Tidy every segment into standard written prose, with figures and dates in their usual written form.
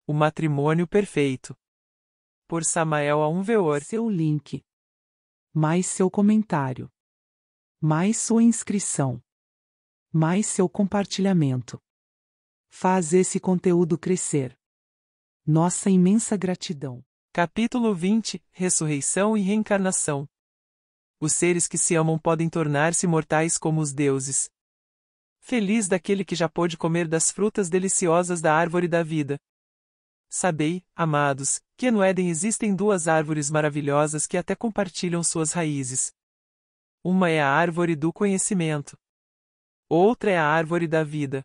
O matrimônio perfeito. Por Samael Aunveor. Seu link. Mais seu comentário. Mais sua inscrição. Mais seu compartilhamento. Faz esse conteúdo crescer. Nossa imensa gratidão. Capítulo 20. Ressurreição e reencarnação. Os seres que se amam podem tornar-se mortais como os deuses. Feliz daquele que já pôde comer das frutas deliciosas da árvore da vida. Sabei, amados, que no Éden existem duas árvores maravilhosas que até compartilham suas raízes. Uma é a árvore do conhecimento. Outra é a árvore da vida.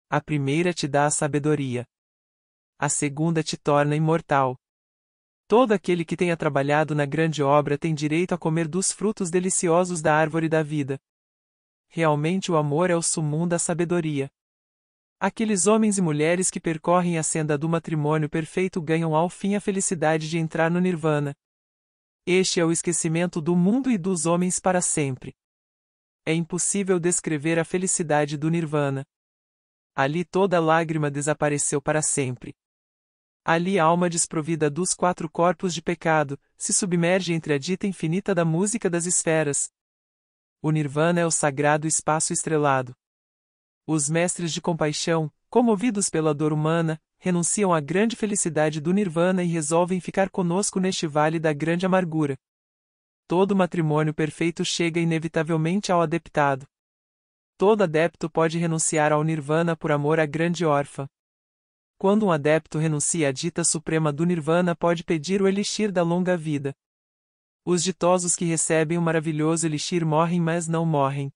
A primeira te dá a sabedoria. A segunda te torna imortal. Todo aquele que tenha trabalhado na grande obra tem direito a comer dos frutos deliciosos da árvore da vida. Realmente o amor é o sumum da sabedoria. Aqueles homens e mulheres que percorrem a senda do matrimônio perfeito ganham ao fim a felicidade de entrar no Nirvana. Este é o esquecimento do mundo e dos homens para sempre. É impossível descrever a felicidade do Nirvana. Ali toda lágrima desapareceu para sempre. Ali a alma desprovida dos quatro corpos de pecado, se submerge entre a dita infinita da música das esferas. O Nirvana é o sagrado espaço estrelado. Os mestres de compaixão, comovidos pela dor humana, renunciam à grande felicidade do Nirvana e resolvem ficar conosco neste vale da grande amargura. Todo matrimônio perfeito chega inevitavelmente ao adeptado. Todo adepto pode renunciar ao Nirvana por amor à grande órfã. Quando um adepto renuncia à dita suprema do Nirvana, pode pedir o elixir da longa vida. Os ditosos que recebem o maravilhoso elixir morrem, mas não morrem.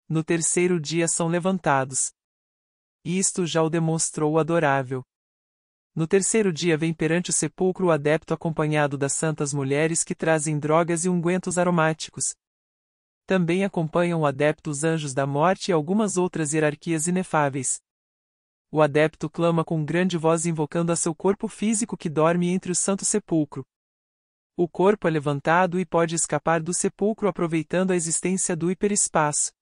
No terceiro dia são levantados. Isto já o demonstrou o adorável. No terceiro dia vem perante o sepulcro o adepto acompanhado das santas mulheres que trazem drogas e ungüentos aromáticos. Também acompanham o adepto os anjos da morte e algumas outras hierarquias inefáveis. O adepto clama com grande voz invocando a seu corpo físico que dorme entre o santo sepulcro. O corpo é levantado e pode escapar do sepulcro aproveitando a existência do hiperespaço.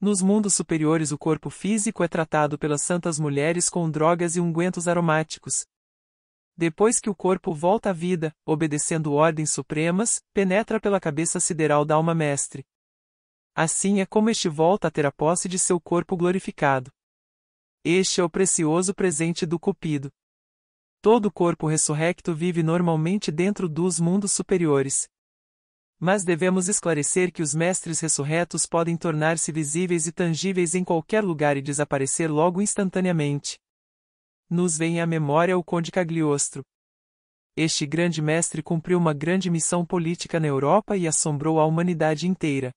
Nos mundos superiores o corpo físico é tratado pelas santas mulheres com drogas e ungüentos aromáticos. Depois que o corpo volta à vida, obedecendo ordens supremas, penetra pela cabeça sideral da alma mestre. Assim é como este volta a ter a posse de seu corpo glorificado. Este é o precioso presente do Cupido. Todo corpo ressurrecto vive normalmente dentro dos mundos superiores. Mas devemos esclarecer que os mestres ressurretos podem tornar-se visíveis e tangíveis em qualquer lugar e desaparecer logo instantaneamente. Nos vem à memória o Conde Cagliostro. Este grande mestre cumpriu uma grande missão política na Europa e assombrou a humanidade inteira.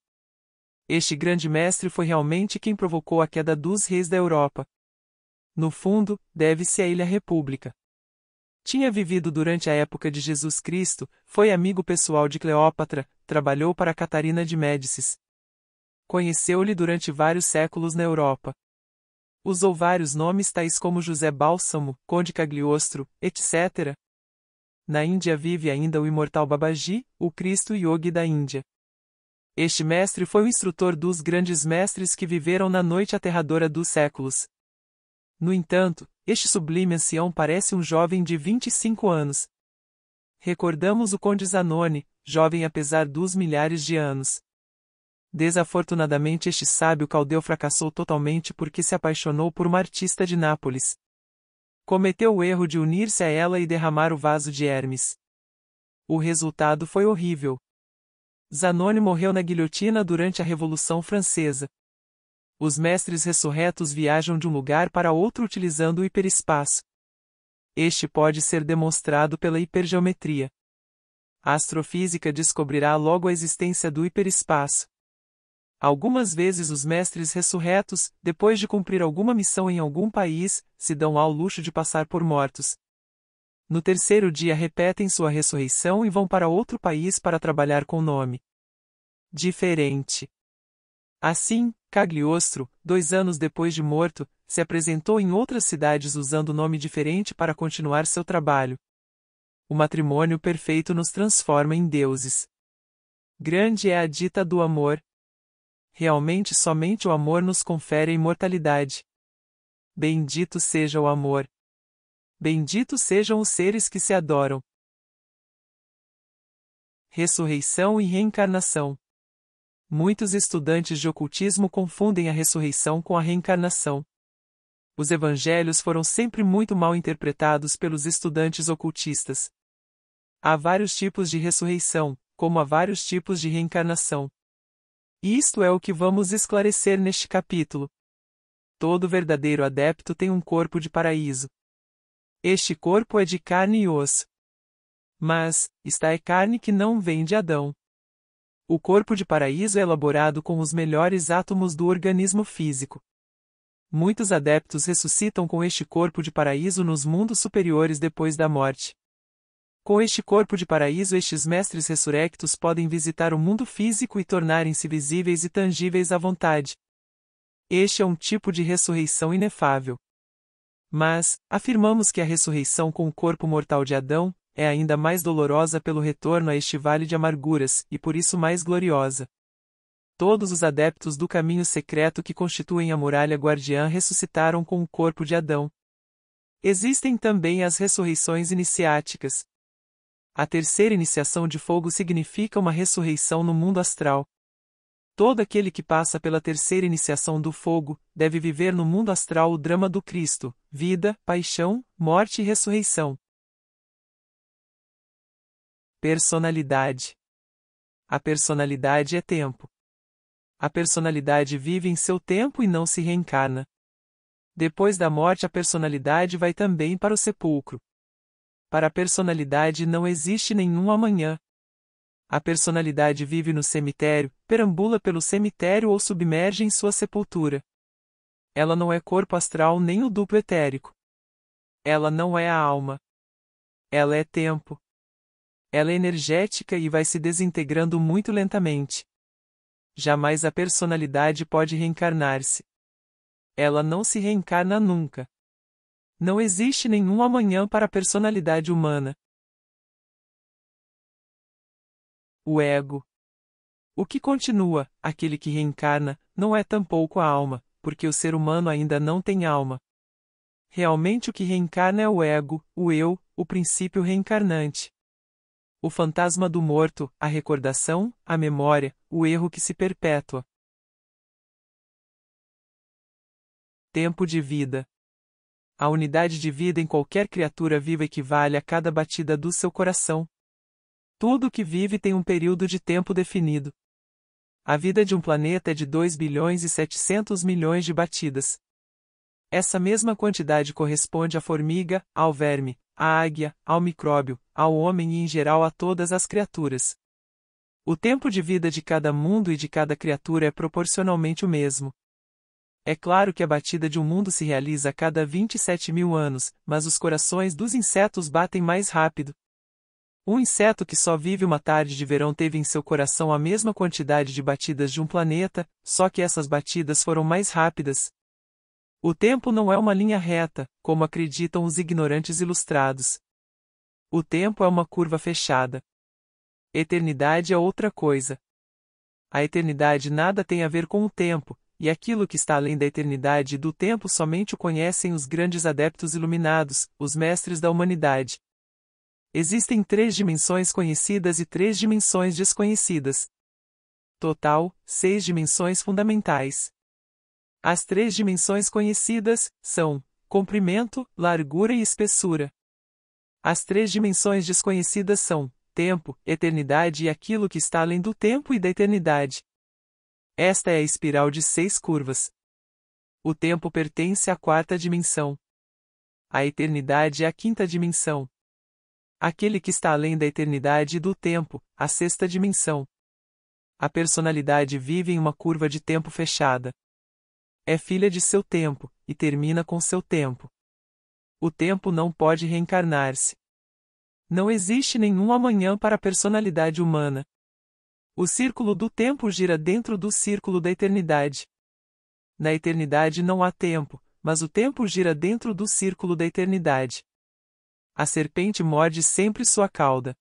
Este grande mestre foi realmente quem provocou a queda dos reis da Europa. No fundo, deve-se a ele a República. Tinha vivido durante a época de Jesus Cristo, foi amigo pessoal de Cleópatra, trabalhou para Catarina de Médicis. Conheceu-lhe durante vários séculos na Europa. Usou vários nomes tais como José Bálsamo, Conde Cagliostro, etc. Na Índia vive ainda o imortal Babaji, o Cristo Yogi da Índia. Este mestre foi o instrutor dos grandes mestres que viveram na noite aterradora dos séculos. No entanto, este sublime ancião parece um jovem de 25 anos. Recordamos o Conde Zanoni, jovem apesar dos milhares de anos. Desafortunadamente este sábio caldeu fracassou totalmente porque se apaixonou por uma artista de Nápoles. Cometeu o erro de unir-se a ela e derramar o vaso de Hermes. O resultado foi horrível. Zanoni morreu na guilhotina durante a Revolução Francesa. Os mestres ressurretos viajam de um lugar para outro utilizando o hiperespaço. Este pode ser demonstrado pela hipergeometria. A astrofísica descobrirá logo a existência do hiperespaço. Algumas vezes os mestres ressurretos, depois de cumprir alguma missão em algum país, se dão ao luxo de passar por mortos. No terceiro dia repetem sua ressurreição e vão para outro país para trabalhar com nome diferente. Assim, Cagliostro, 2 anos depois de morto, se apresentou em outras cidades usando nome diferente para continuar seu trabalho. O matrimônio perfeito nos transforma em deuses. Grande é a dita do amor. Realmente somente o amor nos confere a imortalidade. Bendito seja o amor. Benditos sejam os seres que se adoram. Ressurreição e reencarnação. Muitos estudantes de ocultismo confundem a ressurreição com a reencarnação. Os evangelhos foram sempre muito mal interpretados pelos estudantes ocultistas. Há vários tipos de ressurreição, como há vários tipos de reencarnação. E isto é o que vamos esclarecer neste capítulo. Todo verdadeiro adepto tem um corpo de paraíso. Este corpo é de carne e osso. Mas, esta é carne que não vem de Adão. O corpo de paraíso é elaborado com os melhores átomos do organismo físico. Muitos adeptos ressuscitam com este corpo de paraíso nos mundos superiores depois da morte. Com este corpo de paraíso, estes mestres ressurrectos podem visitar o mundo físico e tornarem-se visíveis e tangíveis à vontade. Este é um tipo de ressurreição inefável. Mas, afirmamos que a ressurreição com o corpo mortal de Adão é ainda mais dolorosa pelo retorno a este vale de amarguras, e por isso mais gloriosa. Todos os adeptos do caminho secreto que constituem a muralha guardiã ressuscitaram com o corpo de Adão. Existem também as ressurreições iniciáticas. A terceira iniciação de fogo significa uma ressurreição no mundo astral. Todo aquele que passa pela terceira iniciação do fogo, deve viver no mundo astral o drama do Cristo, vida, paixão, morte e ressurreição. Personalidade. A personalidade é tempo. A personalidade vive em seu tempo e não se reencarna. Depois da morte, a personalidade vai também para o sepulcro. Para a personalidade não existe nenhum amanhã. A personalidade vive no cemitério, perambula pelo cemitério ou submerge em sua sepultura. Ela não é corpo astral nem o duplo etérico. Ela não é a alma. Ela é tempo. Ela é energética e vai se desintegrando muito lentamente. Jamais a personalidade pode reencarnar-se. Ela não se reencarna nunca. Não existe nenhum amanhã para a personalidade humana. O ego. O que continua, aquele que reencarna, não é tampouco a alma, porque o ser humano ainda não tem alma. Realmente o que reencarna é o ego, o eu, o princípio reencarnante. O fantasma do morto, a recordação, a memória, o erro que se perpetua. Tempo de vida. A unidade de vida em qualquer criatura viva equivale a cada batida do seu coração. Tudo que vive tem um período de tempo definido. A vida de um planeta é de 2 bilhões e 700 milhões de batidas. Essa mesma quantidade corresponde à formiga, ao verme, à águia, ao micróbio, ao homem e em geral a todas as criaturas. O tempo de vida de cada mundo e de cada criatura é proporcionalmente o mesmo. É claro que a batida de um mundo se realiza a cada 27 mil anos, mas os corações dos insetos batem mais rápido. Um inseto que só vive uma tarde de verão teve em seu coração a mesma quantidade de batidas de um planeta, só que essas batidas foram mais rápidas. O tempo não é uma linha reta, como acreditam os ignorantes ilustrados. O tempo é uma curva fechada. Eternidade é outra coisa. A eternidade nada tem a ver com o tempo, e aquilo que está além da eternidade e do tempo somente o conhecem os grandes adeptos iluminados, os mestres da humanidade. Existem 3 dimensões conhecidas e 3 dimensões desconhecidas. Total, 6 dimensões fundamentais. As 3 dimensões conhecidas são comprimento, largura e espessura. As 3 dimensões desconhecidas são tempo, eternidade e aquilo que está além do tempo e da eternidade. Esta é a espiral de 6 curvas. O tempo pertence à 4ª dimensão. A eternidade é a 5ª dimensão. Aquele que está além da eternidade e do tempo, a 6ª dimensão. A personalidade vive em uma curva de tempo fechada. É filha de seu tempo, e termina com seu tempo. O tempo não pode reencarnar-se. Não existe nenhum amanhã para a personalidade humana. O círculo do tempo gira dentro do círculo da eternidade. Na eternidade não há tempo, mas o tempo gira dentro do círculo da eternidade. A serpente morde sempre sua cauda.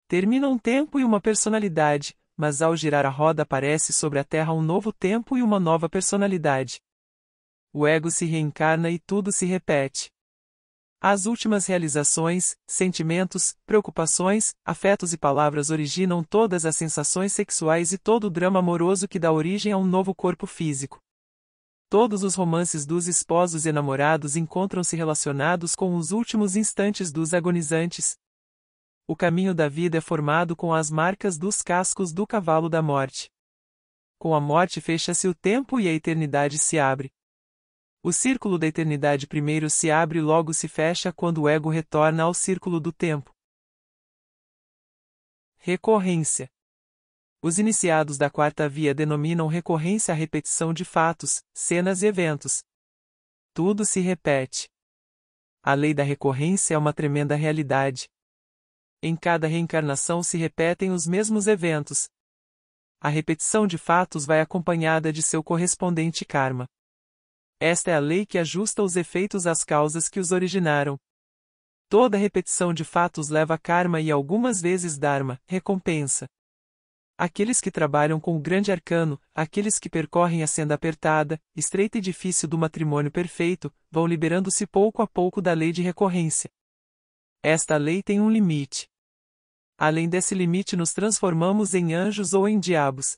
Termina um tempo e uma personalidade, mas ao girar a roda aparece sobre a Terra um novo tempo e uma nova personalidade. O ego se reencarna e tudo se repete. As últimas realizações, sentimentos, preocupações, afetos e palavras originam todas as sensações sexuais e todo o drama amoroso que dá origem a um novo corpo físico. Todos os romances dos esposos e namorados encontram-se relacionados com os últimos instantes dos agonizantes. O caminho da vida é formado com as marcas dos cascos do cavalo da morte. Com a morte fecha-se o tempo e a eternidade se abre. O círculo da eternidade primeiro se abre e logo se fecha quando o ego retorna ao círculo do tempo. Recorrência. Os iniciados da quarta via denominam recorrência a repetição de fatos, cenas e eventos. Tudo se repete. A lei da recorrência é uma tremenda realidade. Em cada reencarnação se repetem os mesmos eventos. A repetição de fatos vai acompanhada de seu correspondente karma. Esta é a lei que ajusta os efeitos às causas que os originaram. Toda repetição de fatos leva karma e algumas vezes dharma, recompensa. Aqueles que trabalham com o grande arcano, aqueles que percorrem a senda apertada, estreita e difícil do matrimônio perfeito, vão liberando-se pouco a pouco da lei de recorrência. Esta lei tem um limite. Além desse limite nos transformamos em anjos ou em diabos.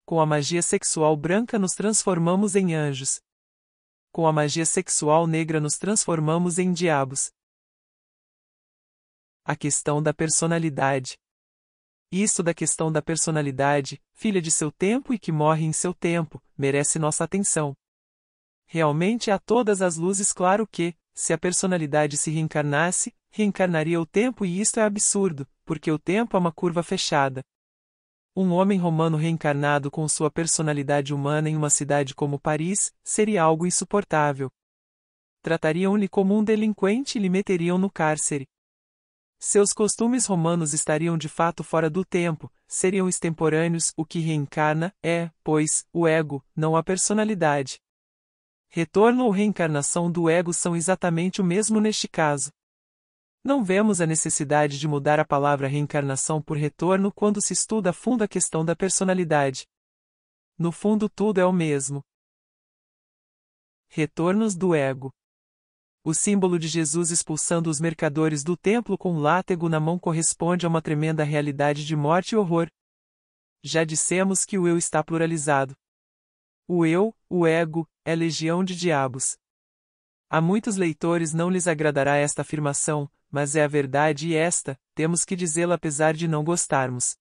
Com a magia sexual branca nos transformamos em anjos. Com a magia sexual negra nos transformamos em diabos. A questão da personalidade. Isto da questão da personalidade, filha de seu tempo e que morre em seu tempo, merece nossa atenção. Realmente a todas as luzes claro que, se a personalidade se reencarnasse, reencarnaria o tempo e isto é absurdo, porque o tempo é uma curva fechada. Um homem romano reencarnado com sua personalidade humana em uma cidade como Paris, seria algo insuportável. Tratariam-lhe como um delinquente e lhe meteriam no cárcere. Seus costumes romanos estariam de fato fora do tempo, seriam extemporâneos, o que reencarna é, pois, o ego, não a personalidade. Retorno ou reencarnação do ego são exatamente o mesmo neste caso. Não vemos a necessidade de mudar a palavra reencarnação por retorno quando se estuda a fundo a questão da personalidade. No fundo tudo é o mesmo. Retornos do ego. O símbolo de Jesus expulsando os mercadores do templo com um látego na mão corresponde a uma tremenda realidade de morte e horror. Já dissemos que o eu está pluralizado. O eu, o ego, é legião de diabos. A muitos leitores não lhes agradará esta afirmação, mas é a verdade e esta, temos que dizê-la apesar de não gostarmos.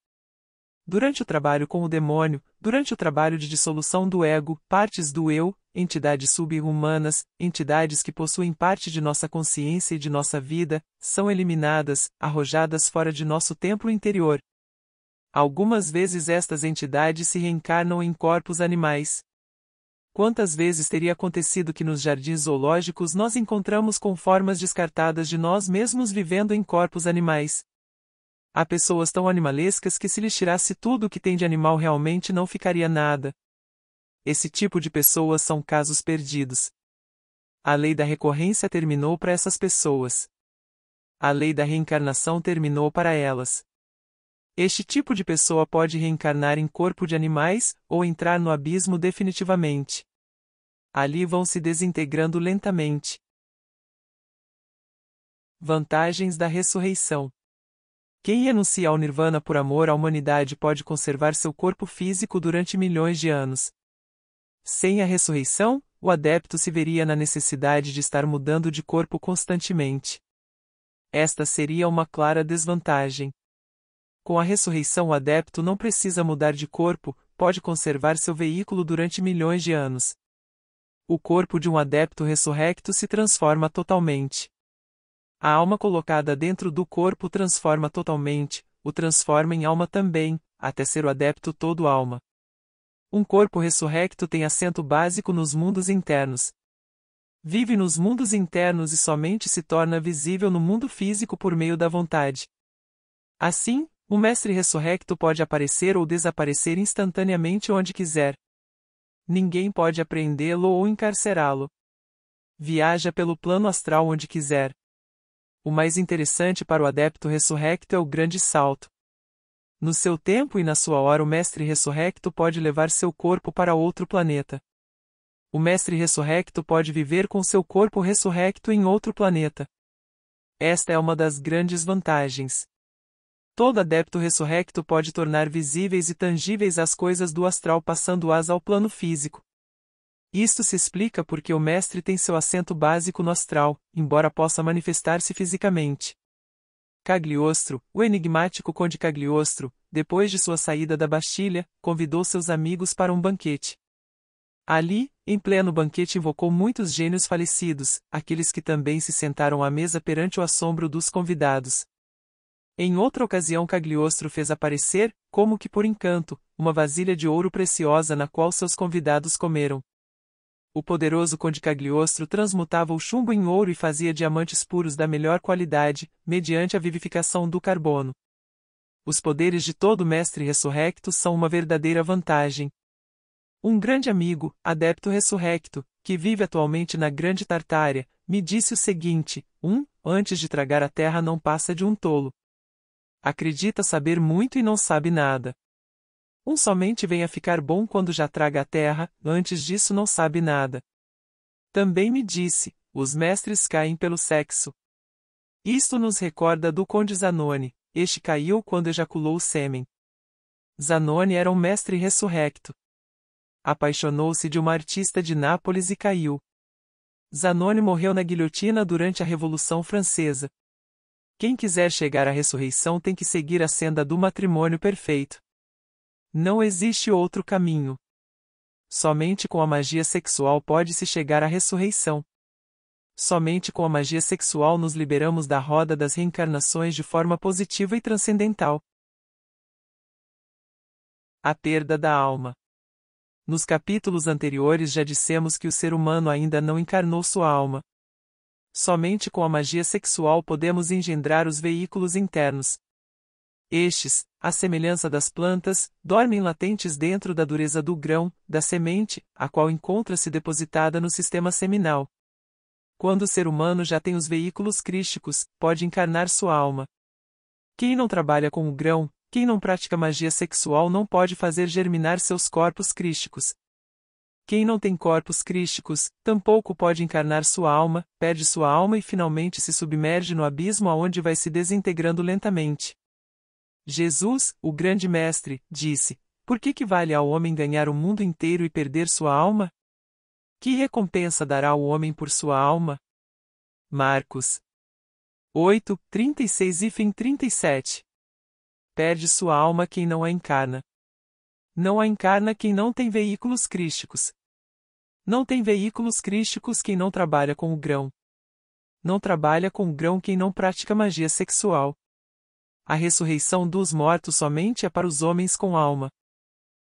Durante o trabalho com o demônio, durante o trabalho de dissolução do ego, partes do eu, entidades sub-humanas, entidades que possuem parte de nossa consciência e de nossa vida, são eliminadas, arrojadas fora de nosso templo interior. Algumas vezes estas entidades se reencarnam em corpos animais. Quantas vezes teria acontecido que nos jardins zoológicos nós encontramos com formas descartadas de nós mesmos vivendo em corpos animais? Há pessoas tão animalescas que se lhes tirasse tudo o que tem de animal realmente não ficaria nada. Esse tipo de pessoas são casos perdidos. A lei da recorrência terminou para essas pessoas. A lei da reencarnação terminou para elas. Este tipo de pessoa pode reencarnar em corpo de animais, ou entrar no abismo definitivamente. Ali vão se desintegrando lentamente. Vantagens da ressurreição. Quem renuncia ao nirvana por amor à humanidade pode conservar seu corpo físico durante milhões de anos. Sem a ressurreição, o adepto se veria na necessidade de estar mudando de corpo constantemente. Esta seria uma clara desvantagem. Com a ressurreição, o adepto não precisa mudar de corpo, pode conservar seu veículo durante milhões de anos. O corpo de um adepto ressurrecto se transforma totalmente. A alma colocada dentro do corpo transforma totalmente, o transforma em alma também, até ser o adepto todo alma. Um corpo ressurrecto tem assento básico nos mundos internos. Vive nos mundos internos e somente se torna visível no mundo físico por meio da vontade. Assim, o mestre ressurrecto pode aparecer ou desaparecer instantaneamente onde quiser. Ninguém pode apreendê-lo ou encarcerá-lo. Viaja pelo plano astral onde quiser. O mais interessante para o adepto ressurrecto é o grande salto. No seu tempo e na sua hora o mestre ressurrecto pode levar seu corpo para outro planeta. O mestre ressurrecto pode viver com seu corpo ressurrecto em outro planeta. Esta é uma das grandes vantagens. Todo adepto ressurrecto pode tornar visíveis e tangíveis as coisas do astral passando-as ao plano físico. Isto se explica porque o mestre tem seu assento básico no astral, embora possa manifestar-se fisicamente. Cagliostro, o enigmático Conde Cagliostro, depois de sua saída da Bastilha, convidou seus amigos para um banquete. Ali, em pleno banquete, invocou muitos gênios falecidos, aqueles que também se sentaram à mesa perante o assombro dos convidados. Em outra ocasião, Cagliostro fez aparecer, como que por encanto, uma vasilha de ouro preciosa na qual seus convidados comeram. O poderoso Conde Cagliostro transmutava o chumbo em ouro e fazia diamantes puros da melhor qualidade, mediante a vivificação do carbono. Os poderes de todo mestre ressurrecto são uma verdadeira vantagem. Um grande amigo, adepto ressurrecto, que vive atualmente na Grande Tartária, me disse o seguinte: antes de tragar a terra não passa de um tolo. Acredita saber muito e não sabe nada. Somente vem a ficar bom quando já traga a terra, antes disso não sabe nada. Também me disse: os mestres caem pelo sexo. Isto nos recorda do Conde Zanoni, este caiu quando ejaculou o sêmen. Zanoni era um mestre ressurrecto. Apaixonou-se de uma artista de Nápoles e caiu. Zanoni morreu na guilhotina durante a Revolução Francesa. Quem quiser chegar à ressurreição tem que seguir a senda do matrimônio perfeito. Não existe outro caminho. Somente com a magia sexual pode-se chegar à ressurreição. Somente com a magia sexual nos liberamos da roda das reencarnações de forma positiva e transcendental. A perda da alma. Nos capítulos anteriores já dissemos que o ser humano ainda não encarnou sua alma. Somente com a magia sexual podemos engendrar os veículos internos. Estes, à semelhança das plantas, dormem latentes dentro da dureza do grão, da semente, a qual encontra-se depositada no sistema seminal. Quando o ser humano já tem os veículos crísticos, pode encarnar sua alma. Quem não trabalha com o grão, quem não pratica magia sexual não pode fazer germinar seus corpos crísticos. Quem não tem corpos crísticos, tampouco pode encarnar sua alma, perde sua alma e finalmente se submerge no abismo aonde vai se desintegrando lentamente. Jesus, o grande mestre, disse: por que vale ao homem ganhar o mundo inteiro e perder sua alma? Que recompensa dará o homem por sua alma? Marcos 8, 36 e fim 37. Perde sua alma quem não a encarna. Não a encarna quem não tem veículos crísticos. Não tem veículos crísticos quem não trabalha com o grão. Não trabalha com o grão quem não pratica magia sexual. A ressurreição dos mortos somente é para os homens com alma.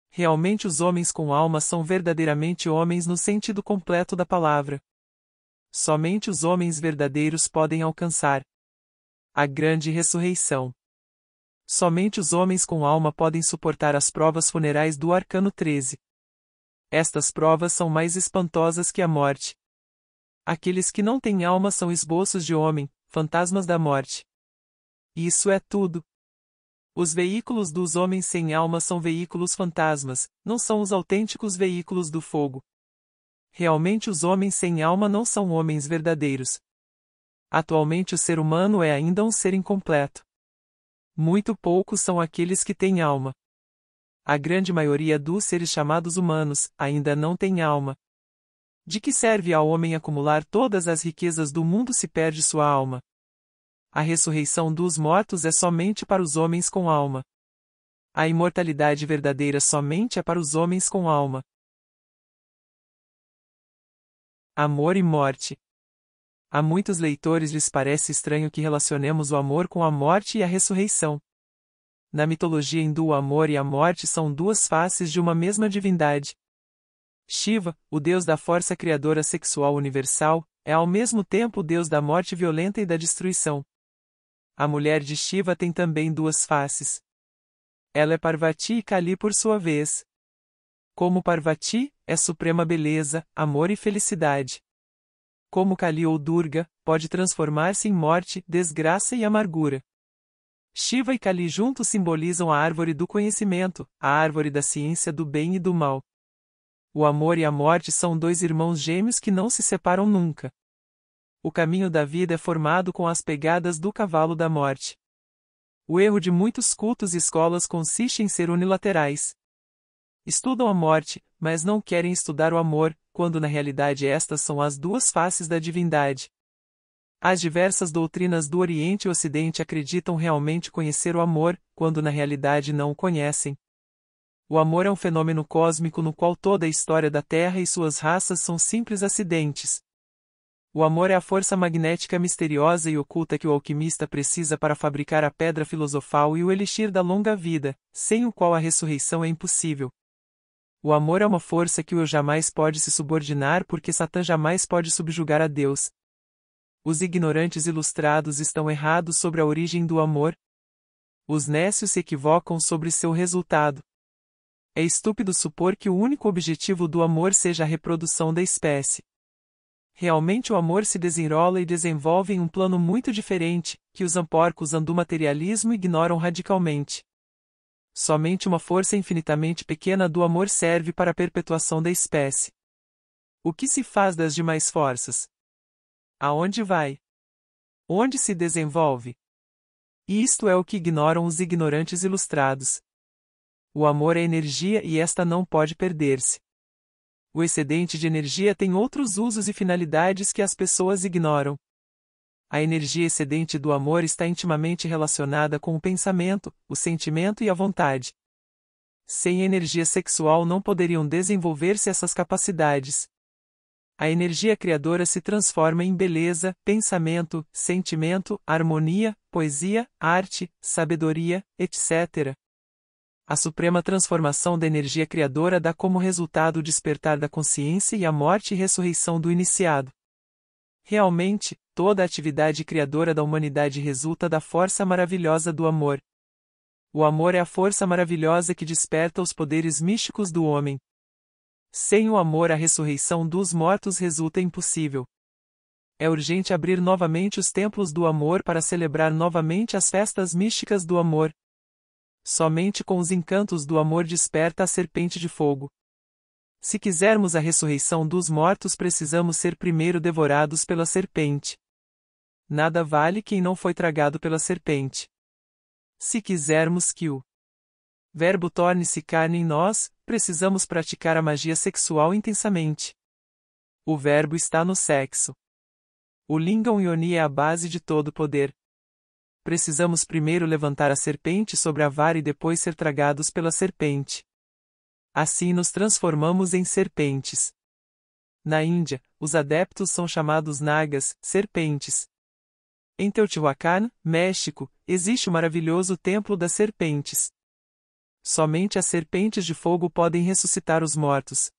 Realmente os homens com alma são verdadeiramente homens no sentido completo da palavra. Somente os homens verdadeiros podem alcançar a grande ressurreição. Somente os homens com alma podem suportar as provas funerais do Arcano 13. Estas provas são mais espantosas que a morte. Aqueles que não têm alma são esboços de homem, fantasmas da morte. Isso é tudo. Os veículos dos homens sem alma são veículos fantasmas, não são os autênticos veículos do fogo. Realmente os homens sem alma não são homens verdadeiros. Atualmente o ser humano é ainda um ser incompleto. Muito poucos são aqueles que têm alma. A grande maioria dos seres chamados humanos ainda não tem alma. De que serve ao homem acumular todas as riquezas do mundo se perde sua alma? A ressurreição dos mortos é somente para os homens com alma. A imortalidade verdadeira somente é para os homens com alma. Amor e morte. A muitos leitores lhes parece estranho que relacionemos o amor com a morte e a ressurreição. Na mitologia hindu, o amor e a morte são duas faces de uma mesma divindade. Shiva, o deus da força criadora sexual universal, é ao mesmo tempo o deus da morte violenta e da destruição. A mulher de Shiva tem também duas faces. Ela é Parvati e Kali por sua vez. Como Parvati, é suprema beleza, amor e felicidade. Como Kali ou Durga, pode transformar-se em morte, desgraça e amargura. Shiva e Kali juntos simbolizam a árvore do conhecimento, a árvore da ciência do bem e do mal. O amor e a morte são dois irmãos gêmeos que não se separam nunca. O caminho da vida é formado com as pegadas do cavalo da morte. O erro de muitos cultos e escolas consiste em ser unilaterais. Estudam a morte, mas não querem estudar o amor, quando na realidade estas são as duas faces da divindade. As diversas doutrinas do Oriente e Ocidente acreditam realmente conhecer o amor, quando na realidade não o conhecem. O amor é um fenômeno cósmico no qual toda a história da Terra e suas raças são simples acidentes. O amor é a força magnética misteriosa e oculta que o alquimista precisa para fabricar a pedra filosofal e o elixir da longa vida, sem o qual a ressurreição é impossível. O amor é uma força que o eu jamais pode se subordinar porque Satã jamais pode subjugar a Deus. Os ignorantes ilustrados estão errados sobre a origem do amor. Os nécios se equivocam sobre seu resultado. É estúpido supor que o único objetivo do amor seja a reprodução da espécie. Realmente o amor se desenrola e desenvolve em um plano muito diferente, que os amporcos do materialismo ignoram radicalmente. Somente uma força infinitamente pequena do amor serve para a perpetuação da espécie. O que se faz das demais forças? Aonde vai? Onde se desenvolve? Isto é o que ignoram os ignorantes ilustrados. O amor é energia e esta não pode perder-se. O excedente de energia tem outros usos e finalidades que as pessoas ignoram. A energia excedente do amor está intimamente relacionada com o pensamento, o sentimento e a vontade. Sem energia sexual não poderiam desenvolver-se essas capacidades. A energia criadora se transforma em beleza, pensamento, sentimento, harmonia, poesia, arte, sabedoria, etc. A suprema transformação da energia criadora dá como resultado o despertar da consciência e a morte e ressurreição do iniciado. Realmente, toda a atividade criadora da humanidade resulta da força maravilhosa do amor. O amor é a força maravilhosa que desperta os poderes místicos do homem. Sem o amor, a ressurreição dos mortos resulta impossível. É urgente abrir novamente os templos do amor para celebrar novamente as festas místicas do amor. Somente com os encantos do amor desperta a serpente de fogo. Se quisermos a ressurreição dos mortos, precisamos ser primeiro devorados pela serpente. Nada vale quem não foi tragado pela serpente. Se quisermos que o Verbo torne-se carne em nós, precisamos praticar a magia sexual intensamente. O Verbo está no sexo. O Lingam Yoni é a base de todo poder. Precisamos primeiro levantar a serpente sobre a vara e depois ser tragados pela serpente. Assim nos transformamos em serpentes. Na Índia, os adeptos são chamados Nagas, serpentes. Em Teotihuacan, México, existe o maravilhoso Templo das Serpentes. Somente as serpentes de fogo podem ressuscitar os mortos.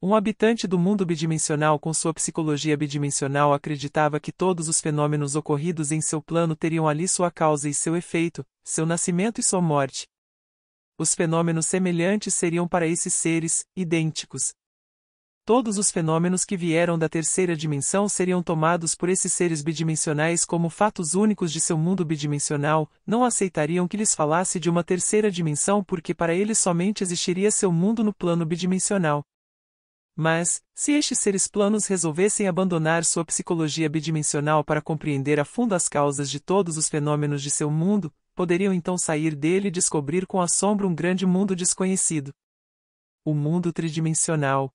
Um habitante do mundo bidimensional com sua psicologia bidimensional acreditava que todos os fenômenos ocorridos em seu plano teriam ali sua causa e seu efeito, seu nascimento e sua morte. Os fenômenos semelhantes seriam para esses seres, idênticos. Todos os fenômenos que vieram da terceira dimensão seriam tomados por esses seres bidimensionais como fatos únicos de seu mundo bidimensional, não aceitariam que lhes falasse de uma terceira dimensão porque para eles somente existiria seu mundo no plano bidimensional. Mas, se estes seres planos resolvessem abandonar sua psicologia bidimensional para compreender a fundo as causas de todos os fenômenos de seu mundo, poderiam então sair dele e descobrir com assombro um grande mundo desconhecido. O mundo tridimensional.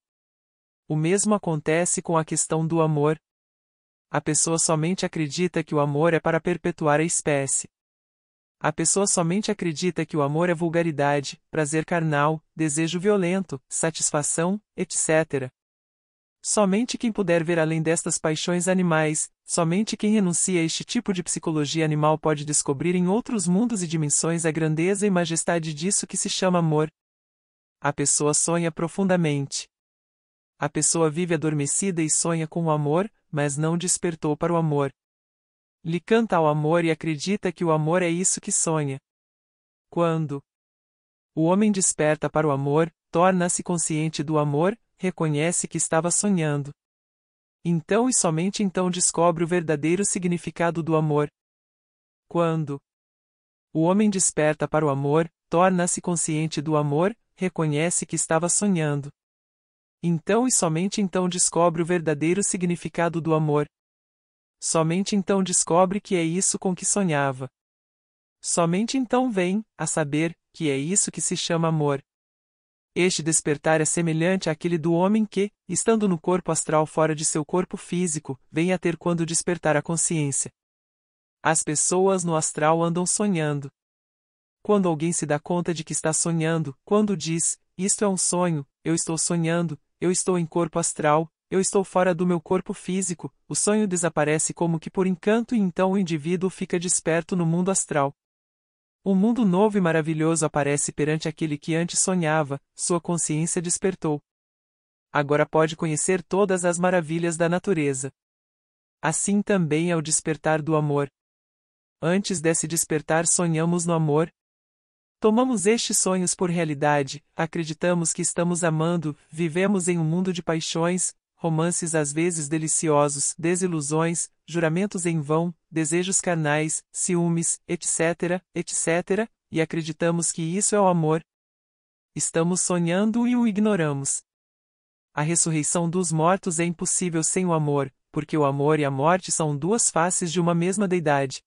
O mesmo acontece com a questão do amor. A pessoa somente acredita que o amor é para perpetuar a espécie. A pessoa somente acredita que o amor é vulgaridade, prazer carnal, desejo violento, satisfação, etc. Somente quem puder ver além destas paixões animais, somente quem renuncia a este tipo de psicologia animal pode descobrir em outros mundos e dimensões a grandeza e majestade disso que se chama amor. A pessoa sonha profundamente. A pessoa vive adormecida e sonha com o amor, mas não despertou para o amor. Lhe canta ao amor e acredita que o amor é isso que sonha. Quando o homem desperta para o amor, torna-se consciente do amor, reconhece que estava sonhando. Então e somente então descobre o verdadeiro significado do amor. Quando o homem desperta para o amor, torna-se consciente do amor, reconhece que estava sonhando. então e somente então descobre o verdadeiro significado do amor. Somente então descobre que é isso com que sonhava. Somente então vem a saber que é isso que se chama amor. Este despertar é semelhante àquele do homem que, estando no corpo astral fora de seu corpo físico, vem a ter quando despertar a consciência. As pessoas no astral andam sonhando. Quando alguém se dá conta de que está sonhando, quando diz, isto é um sonho, eu estou sonhando, eu estou em corpo astral, eu estou fora do meu corpo físico, o sonho desaparece como que por encanto e então o indivíduo fica desperto no mundo astral. Um mundo novo e maravilhoso aparece perante aquele que antes sonhava, sua consciência despertou. Agora pode conhecer todas as maravilhas da natureza. Assim também é o despertar do amor. Antes desse despertar sonhamos no amor. Tomamos estes sonhos por realidade, acreditamos que estamos amando, vivemos em um mundo de paixões, romances às vezes deliciosos, desilusões, juramentos em vão, desejos carnais, ciúmes, etc., etc., e acreditamos que isso é o amor. Estamos sonhando e o ignoramos. A ressurreição dos mortos é impossível sem o amor, porque o amor e a morte são duas faces de uma mesma deidade.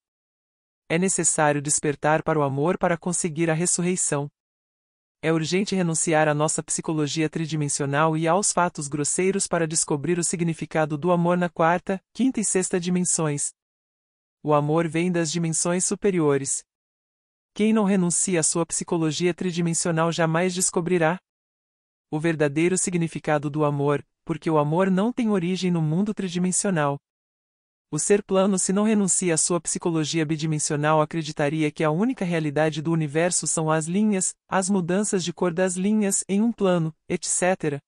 É necessário despertar para o amor para conseguir a ressurreição. É urgente renunciar à nossa psicologia tridimensional e aos fatos grosseiros para descobrir o significado do amor na quarta, quinta e sexta dimensões. O amor vem das dimensões superiores. Quem não renuncia à sua psicologia tridimensional jamais descobrirá o verdadeiro significado do amor, porque o amor não tem origem no mundo tridimensional. O ser plano, se não renuncia à sua psicologia bidimensional, acreditaria que a única realidade do universo são as linhas, as mudanças de cor das linhas em um plano, etc.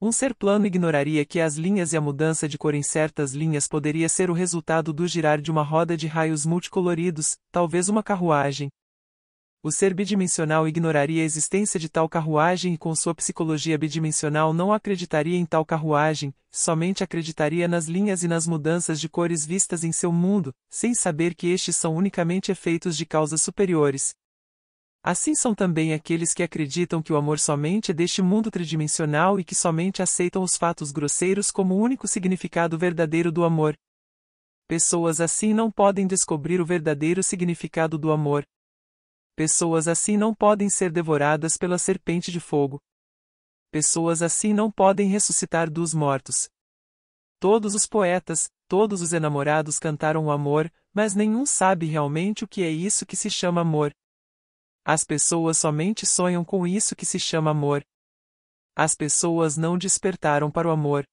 Um ser plano ignoraria que as linhas e a mudança de cor em certas linhas poderia ser o resultado do girar de uma roda de raios multicoloridos, talvez uma carruagem. O ser bidimensional ignoraria a existência de tal carruagem e com sua psicologia bidimensional não acreditaria em tal carruagem, somente acreditaria nas linhas e nas mudanças de cores vistas em seu mundo, sem saber que estes são unicamente efeitos de causas superiores. Assim são também aqueles que acreditam que o amor somente é deste mundo tridimensional e que somente aceitam os fatos grosseiros como o único significado verdadeiro do amor. Pessoas assim não podem descobrir o verdadeiro significado do amor. Pessoas assim não podem ser devoradas pela serpente de fogo. Pessoas assim não podem ressuscitar dos mortos. Todos os poetas, todos os enamorados cantaram o amor, mas nenhum sabe realmente o que é isso que se chama amor. As pessoas somente sonham com isso que se chama amor. As pessoas não despertaram para o amor.